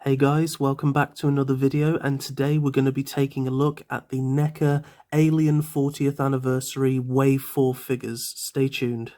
Hey guys, welcome back to another video, and today we're going to be taking a look at the NECA Alien 40th Anniversary Wave 4 figures. Stay tuned.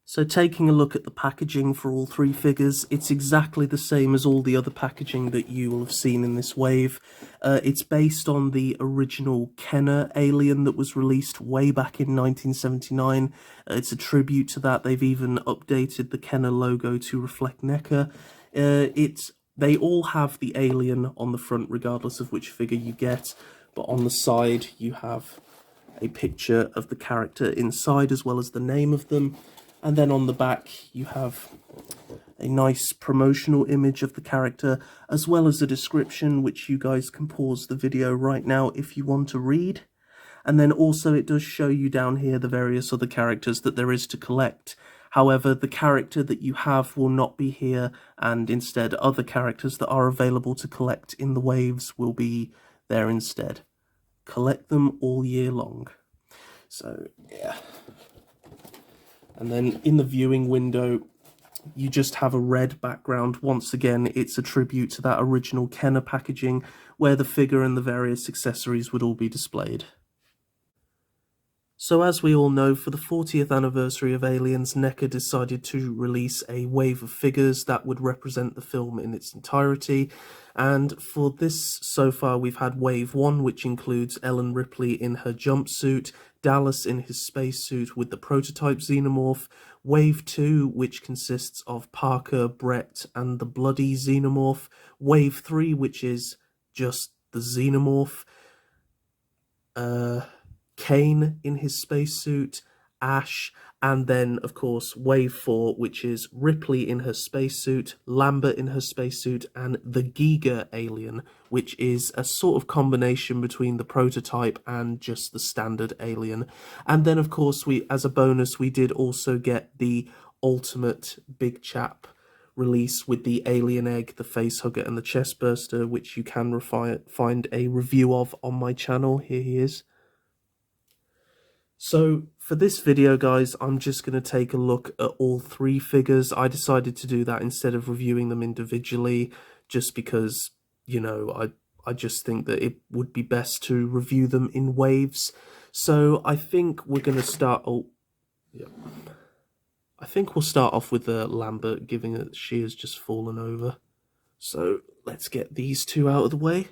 So taking a look at the packaging for all three figures, it's exactly the same as all the other packaging that you will have seen in this wave. It's based on the original NECA Alien that was released way back in 1979. It's a tribute to that. They've even updated the NECA logo to reflect NECA. They all have the alien on the front regardless of which figure you get, but on the side you have a picture of the character inside as well as the name of them. And then on the back, you have a nice promotional image of the character, as well as a description, which you guys can pause the video right now if you want to read. And then also it does show you down here the various other characters that there is to collect. However, the character that you have will not be here, and instead other characters that are available to collect in the waves will be there instead. Collect them all year long. So, yeah. And then in the viewing window, you just have a red background. Once again, it's a tribute to that original NECA packaging where the figure and the various accessories would all be displayed. So as we all know, for the 40th anniversary of Aliens, NECA decided to release a wave of figures that would represent the film in its entirety. And for this, so far, we've had Wave 1, which includes Ellen Ripley in her jumpsuit, Dallas in his spacesuit with the prototype xenomorph, Wave 2, which consists of Parker, Brett, and the bloody xenomorph, Wave 3, which is just the xenomorph, Kane in his spacesuit, Ash, and then, of course, Wave 4, which is Ripley in her spacesuit, Lambert in her spacesuit, and the NECA Alien, which is a sort of combination between the prototype and just the standard Alien. And then, of course, as a bonus, we did also get the ultimate big chap release with the alien egg, the face hugger, and the chest burster, which you can find a review of on my channel. Here he is. So for this video, guys, I'm just going to take a look at all three figures. I decided to do that instead of reviewing them individually, just because, you know, I just think that it would be best to review them in waves. So I think we're going to start... Oh, yeah. I think we'll start off with Lambert, given that she has just fallen over. So let's get these two out of the way.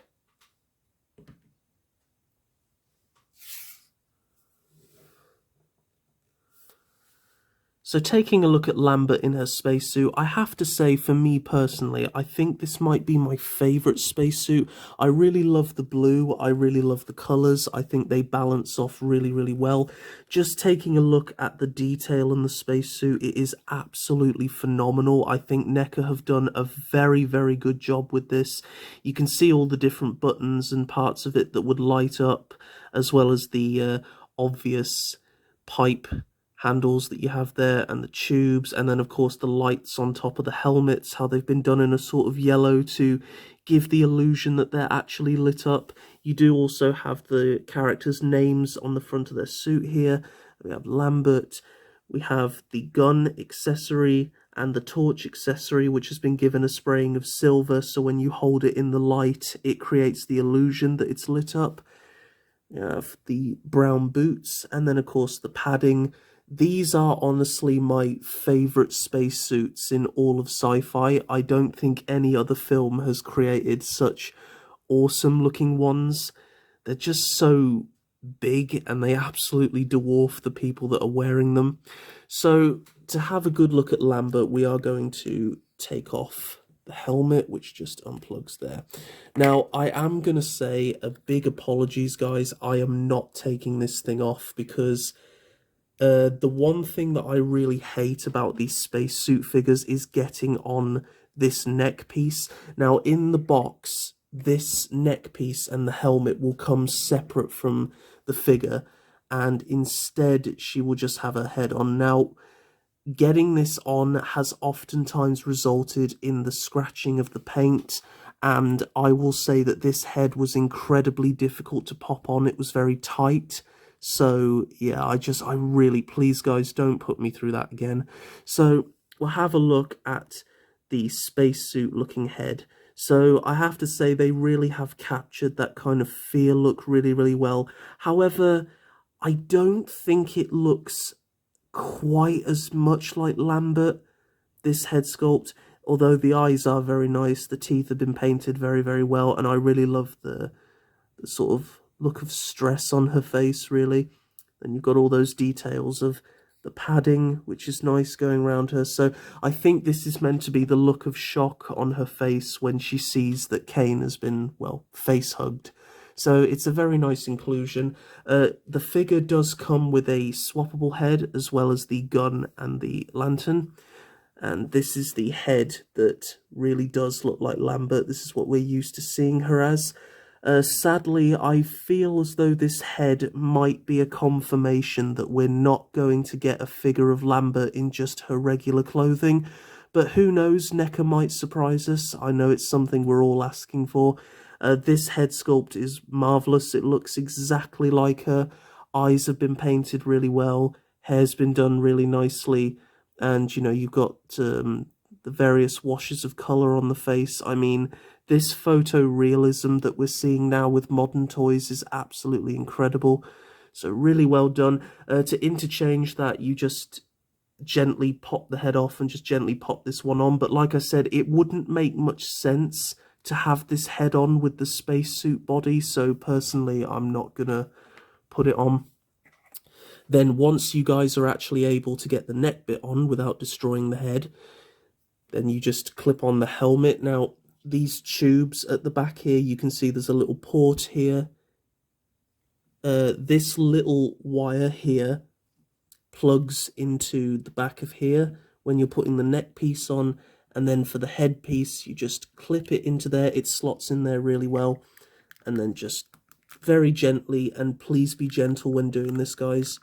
So taking a look at Lambert in her spacesuit, I have to say, for me personally, I think this might be my favourite spacesuit. I really love the blue, I really love the colours, I think they balance off really, really well. Just taking a look at the detail in the spacesuit, it is absolutely phenomenal. I think NECA have done a very, very good job with this. You can see all the different buttons and parts of it that would light up, as well as the obvious pipe handles that you have there, and the tubes, and then of course the lights on top of the helmets, how they've been done in a sort of yellow to give the illusion that they're actually lit up. You do also have the characters' names on the front of their suit here. We have Lambert, we have the gun accessory and the torch accessory, which has been given a spraying of silver, so when you hold it in the light it creates the illusion that it's lit up. You have the brown boots, and then of course the padding. These are honestly my favourite spacesuits in all of sci-fi. I don't think any other film has created such awesome looking ones. They're just so big and they absolutely dwarf the people that are wearing them. So to have a good look at Lambert, we are going to take off the helmet, which just unplugs there. Now, I am going to say a big apologies, guys. I am not taking this thing off because... the one thing that I really hate about these spacesuit figures is getting on this neck piece. Now, in the box, this neck piece and the helmet will come separate from the figure, and instead she will just have her head on. Now, getting this on has oftentimes resulted in the scratching of the paint, and I will say that this head was incredibly difficult to pop on. It was very tight. So yeah, I really, please guys, don't put me through that again. So we'll have a look at the spacesuit looking head. So I have to say they really have captured that kind of fear look really, really well. However, I don't think it looks quite as much like Lambert, this head sculpt, although the eyes are very nice, the teeth have been painted very, very well, and I really love the sort of look of stress on her face, really. And you've got all those details of the padding, which is nice going around her. So I think this is meant to be the look of shock on her face when she sees that Kane has been, well, face hugged. So it's a very nice inclusion. The figure does come with a swappable head as well as the gun and the lantern. And this is the head that really does look like Lambert. This is what we're used to seeing her as. Sadly, I feel as though this head might be a confirmation that we're not going to get a figure of Lambert in just her regular clothing. But who knows, NECA might surprise us. I know it's something we're all asking for. This head sculpt is marvellous. It looks exactly like her. Eyes have been painted really well. Hair's been done really nicely. And, you know, you've got the various washes of colour on the face. I mean, this photorealism that we're seeing now with modern toys is absolutely incredible. So really well done. To interchange that, you just gently pop the head off and just gently pop this one on. But like I said, it wouldn't make much sense to have this head on with the spacesuit body. So personally, I'm not going to put it on. Then once you guys are actually able to get the neck bit on without destroying the head, then you just clip on the helmet. Now, these tubes at the back here, you can see there's a little port here. This little wire here plugs into the back of here when you're putting the neck piece on, and then for the head piece, you just clip it into there. It slots in there really well, and then just very gently, and please be gentle when doing this, guys,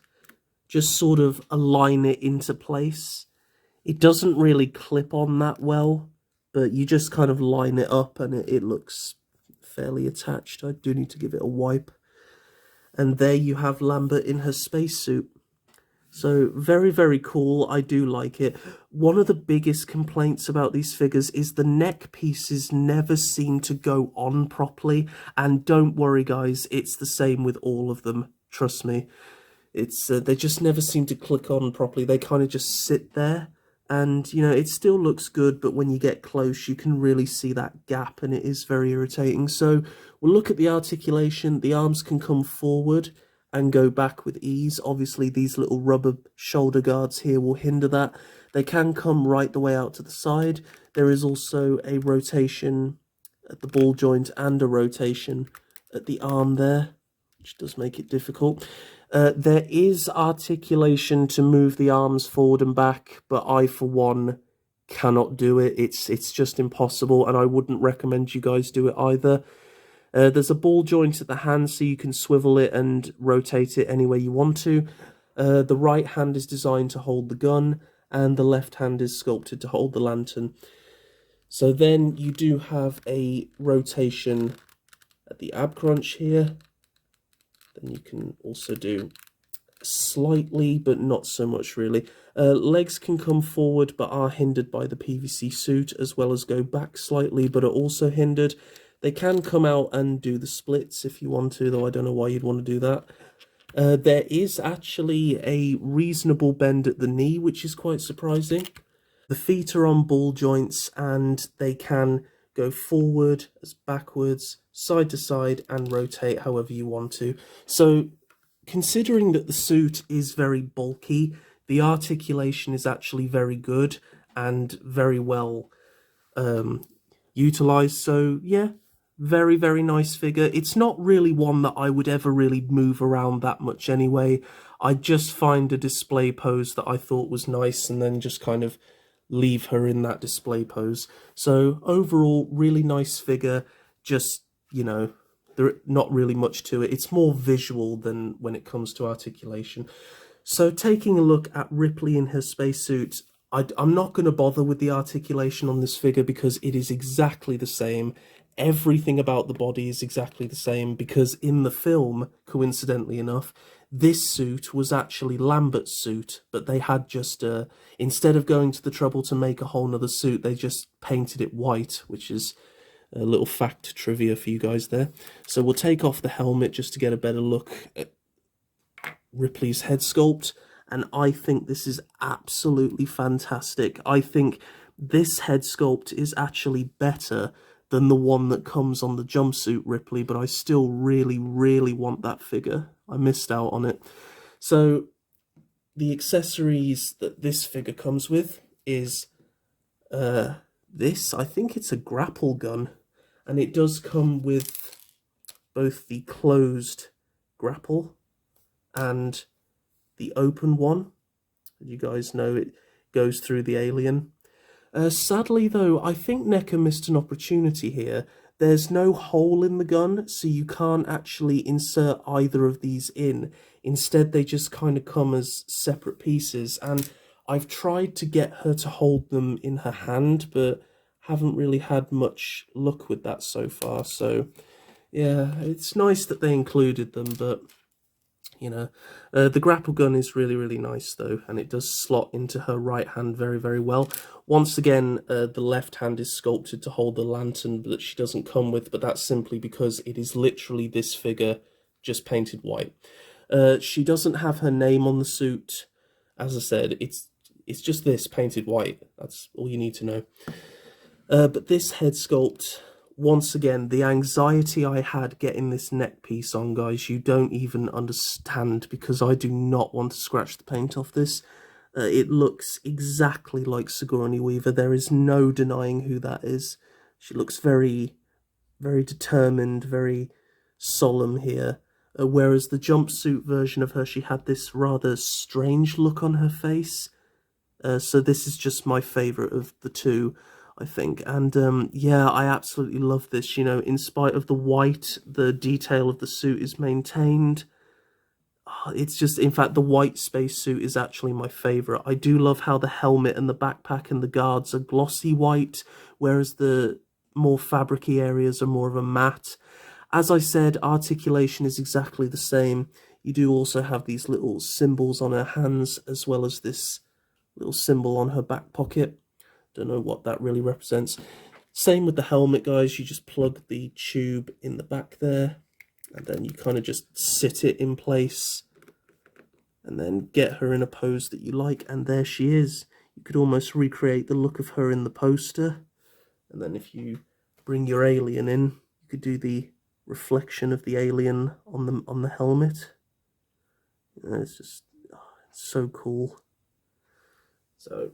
just sort of align it into place. It doesn't really clip on that well, but you just kind of line it up and it looks fairly attached. I do need to give it a wipe. And there you have Lambert in her spacesuit. So very, very cool. I do like it. One of the biggest complaints about these figures is the neck pieces never seem to go on properly. And don't worry, guys, it's the same with all of them. Trust me. It's they just never seem to click on properly. They kind of just sit there. And, you know, it still looks good, but when you get close, you can really see that gap, and it is very irritating. So we'll look at the articulation. The arms can come forward and go back with ease. Obviously, these little rubber shoulder guards here will hinder that. They can come right the way out to the side. There is also a rotation at the ball joint and a rotation at the arm there, which does make it difficult. There is articulation to move the arms forward and back, but I, for one, cannot do it. It's just impossible, and I wouldn't recommend you guys do it either. There's a ball joint at the hand, so you can swivel it and rotate it any way you want to. The right hand is designed to hold the gun, and the left hand is sculpted to hold the lantern. So then you do have a rotation at the ab crunch here. Then you can also do slightly, but not so much really. Legs can come forward, but are hindered by the PVC suit, as well as go back slightly, but are also hindered. They can come out and do the splits if you want to, though I don't know why you'd want to do that. There is actually a reasonable bend at the knee, which is quite surprising. The feet are on ball joints, and they can go forward, as backwards, side to side, and rotate however you want to. So, considering that the suit is very bulky, the articulation is actually very good and very well utilized. So, yeah, very, very nice figure. It's not really one that I would ever really move around that much anyway. I just find a display pose that I thought was nice, and then just kind of leave her in that display pose. So overall, really nice figure. Just, you know, there's not really much to it. It's more visual than when it comes to articulation. So taking a look at Ripley in her spacesuit, I'm not going to bother with the articulation on this figure because it is exactly the same everything about the body is exactly the same, because in the film, coincidentally enough, this suit was actually Lambert's suit, but they had just, instead of going to the trouble to make a whole nother suit, they just painted it white, which is a little fact trivia for you guys there. So we'll take off the helmet just to get a better look at Ripley's head sculpt, and I think this is absolutely fantastic. I think this head sculpt is actually better than the one that comes on the jumpsuit Ripley, but I still really, really want that figure. I missed out on it. So the accessories that this figure comes with is this. I think it's a grapple gun, and it does come with both the closed grapple and the open one. You guys know it goes through the Alien. Sadly though, I think NECA missed an opportunity here. There's no hole in the gun, so you can't actually insert either of these in. Instead, they just kind of come as separate pieces, and I've tried to get her to hold them in her hand, but haven't really had much luck with that so far. So yeah, it's nice that they included them, but you know, the grapple gun is really, really nice though, and it does slot into her right hand very, very well. Once again, the left hand is sculpted to hold the lantern that she doesn't come with, but that's simply because it is literally this figure just painted white. She doesn't have her name on the suit. As I said, it's just this painted white. That's all you need to know. But this head sculpt, once again, the anxiety I had getting this neck piece on, guys, you don't even understand, because I do not want to scratch the paint off this. It looks exactly like Sigourney Weaver. There is no denying who that is. She looks very, very determined, very solemn here. Whereas the jumpsuit version of her, she had this rather strange look on her face. So this is just my favourite of the two, I think. And yeah, I absolutely love this. You know, in spite of the white, the detail of the suit is maintained. It's just, in fact, the white spacesuit is actually my favourite. I do love how the helmet and the backpack and the guards are glossy white, whereas the more fabricy areas are more of a matte. As I said, articulation is exactly the same. You do also have these little symbols on her hands, as well as this little symbol on her back pocket. Don't know what that really represents. Same with the helmet, guys. You just plug the tube in the back there, and then you kind of just sit it in place, and then get her in a pose that you like, and there she is. You could almost recreate the look of her in the poster, and then if you bring your alien in, you could do the reflection of the alien on the helmet. You know, it's just it's so cool. So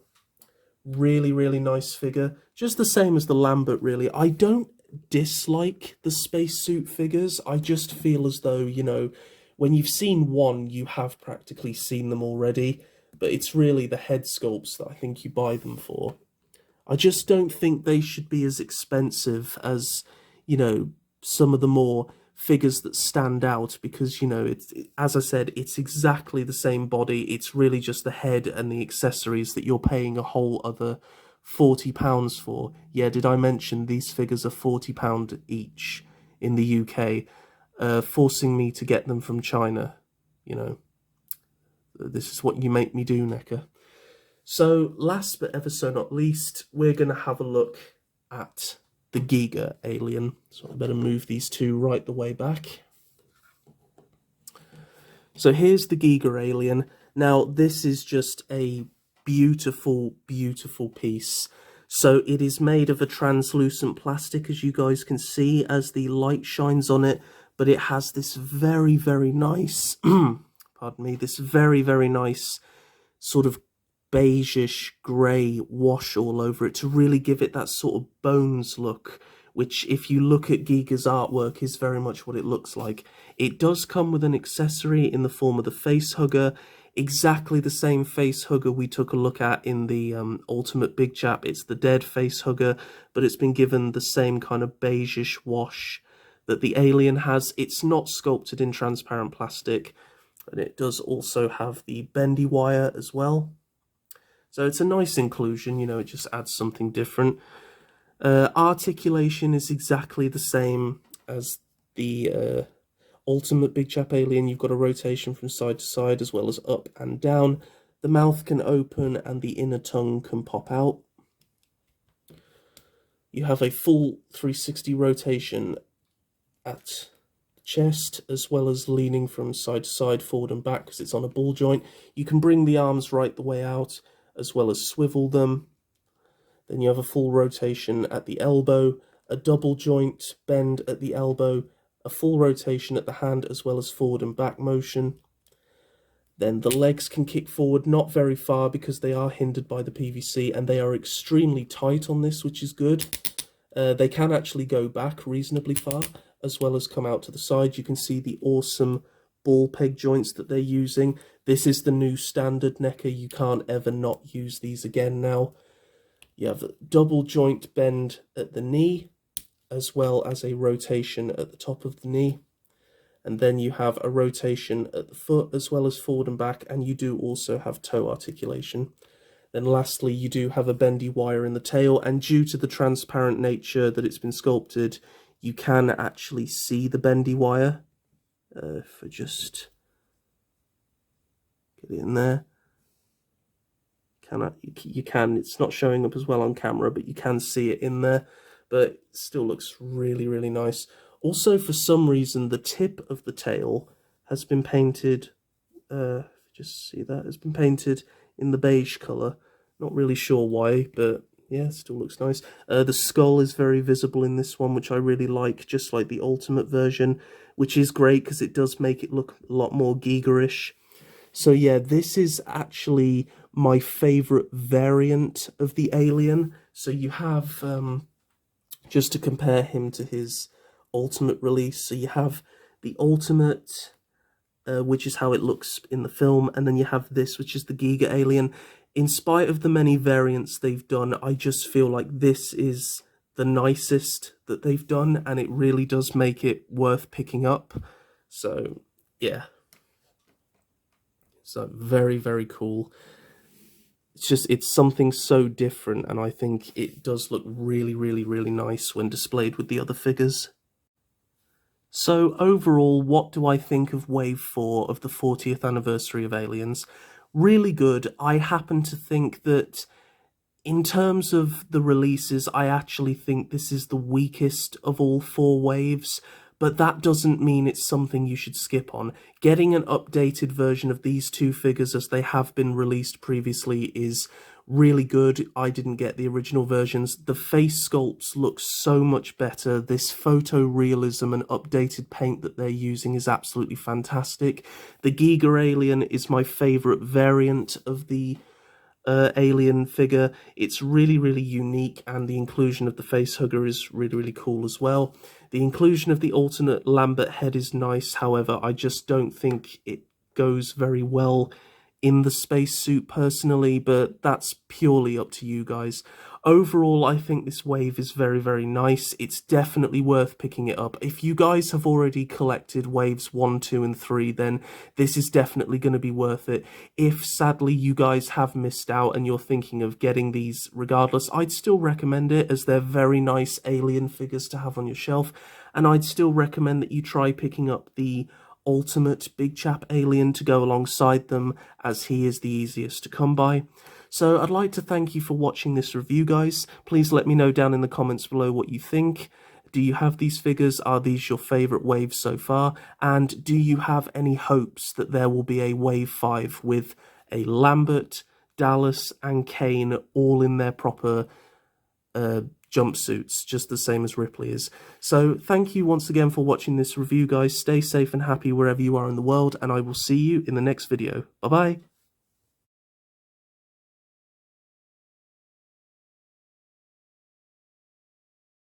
really, really nice figure. Just the same as the Lambert, really. I don't dislike the spacesuit figures. I just feel as though, you know, when you've seen one, you have practically seen them already. But it's really the head sculpts that I think you buy them for. I just don't think they should be as expensive as, you know, some of the more figures that stand out, because, you know, as I said, it's exactly the same body. It's really just the head and the accessories that you're paying a whole other £40 for. Yeah, did I mention these figures are £40 each in the UK, forcing me to get them from China? You know, this is what you make me do, NECA. So last but ever so not least, we're going to have a look at the Giga Alien. So I better move these two right the way back. So here's the Giga Alien. Now this is just a beautiful, beautiful piece. So it is made of a translucent plastic, as you guys can see, as the light shines on it, but it has this very, very nice, pardon me, this very, very nice sort of beigeish grey wash all over it to really give it that sort of bones look, which if you look at Giga's artwork is very much what it looks like. It does come with an accessory in the form of the face hugger, exactly the same face hugger we took a look at in the Ultimate Big Chap. It's the dead face hugger, but it's been given the same kind of beigeish wash that the Alien has. It's not sculpted in transparent plastic, and it does also have the bendy wire as well. So it's a nice inclusion, you know, it just adds something different. Articulation is exactly the same as the Ultimate Big Chap Alien. You've got a rotation from side to side as well as up and down. The mouth can open and the inner tongue can pop out. You have a full 360 rotation at the chest, as well as leaning from side to side, forward and back, because it's on a ball joint. You can bring the arms right the way out, as well as swivel them. Then you have a full rotation at the elbow, a double joint bend at the elbow, a full rotation at the hand, as well as forward and back motion. Then the legs can kick forward, not very far because they are hindered by the PVC, and they are extremely tight on this, which is good. They can actually go back reasonably far, as well as come out to the side. You can see the awesome ball peg joints that they're using. This is the new standard NECA. You can't ever not use these again now. You have a double joint bend at the knee, as well as a rotation at the top of the knee. And then you have a rotation at the foot, as well as forward and back, and you do also have toe articulation. Then lastly, you do have a bendy wire in the tail, and due to the transparent nature that it's been sculpted, you can actually see the bendy wire. If I just get it in there. You can, it's not showing up as well on camera, but you can see it in there, but it still looks really, really nice. Also, for some reason, the tip of the tail has been painted, just see that, has been painted in the beige colour. Not really sure why, but yeah, it still looks nice. The skull is very visible in this one, which I really like, just like the Ultimate version, which is great because it does make it look a lot more Giga-ish. So yeah, this is actually my favourite variant of the Alien. So you have, just to compare him to his Ultimate release, so you have the Ultimate, which is how it looks in the film, and then you have this, which is the Giga Alien. In spite of the many variants they've done, I just feel like this is the nicest that they've done, and it really does make it worth picking up. So yeah. So very, very cool. It's something so different, and I think it does look really, really, really nice when displayed with the other figures. So overall, what do I think of Wave 4 of the 40th anniversary of Aliens? Really good. I happen to think that in terms of the releases, I actually think this is the weakest of all 4 waves, but that doesn't mean it's something you should skip on. Getting an updated version of these 2 figures as they have been released previously is really good. I didn't get the original versions. The face sculpts look so much better. This photorealism and updated paint that they're using is absolutely fantastic. The Giga Alien is my favourite variant of the Alien figure. It's really, really unique, and the inclusion of the face hugger is really, really cool as well. The inclusion of the alternate Lambert head is nice, however, I just don't think it goes very well in the spacesuit personally, but that's purely up to you guys. Overall, I think this wave is very, very nice. It's definitely worth picking it up. If you guys have already collected waves 1, 2, and 3, then this is definitely going to be worth it. If, sadly, you guys have missed out and you're thinking of getting these regardless, I'd still recommend it, as they're very nice Alien figures to have on your shelf, and I'd still recommend that you try picking up the Ultimate Big Chap Alien to go alongside them, as he is the easiest to come by. So I'd like to thank you for watching this review, guys. Please let me know down in the comments below what you think. Do you have these figures? Are these your favourite waves so far? And do you have any hopes that there will be a Wave 5 with a Lambert, Dallas and Kane all in their proper jumpsuits, just the same as Ripley is? So thank you once again for watching this review, guys. Stay safe and happy wherever you are in the world, and I will see you in the next video. Bye bye.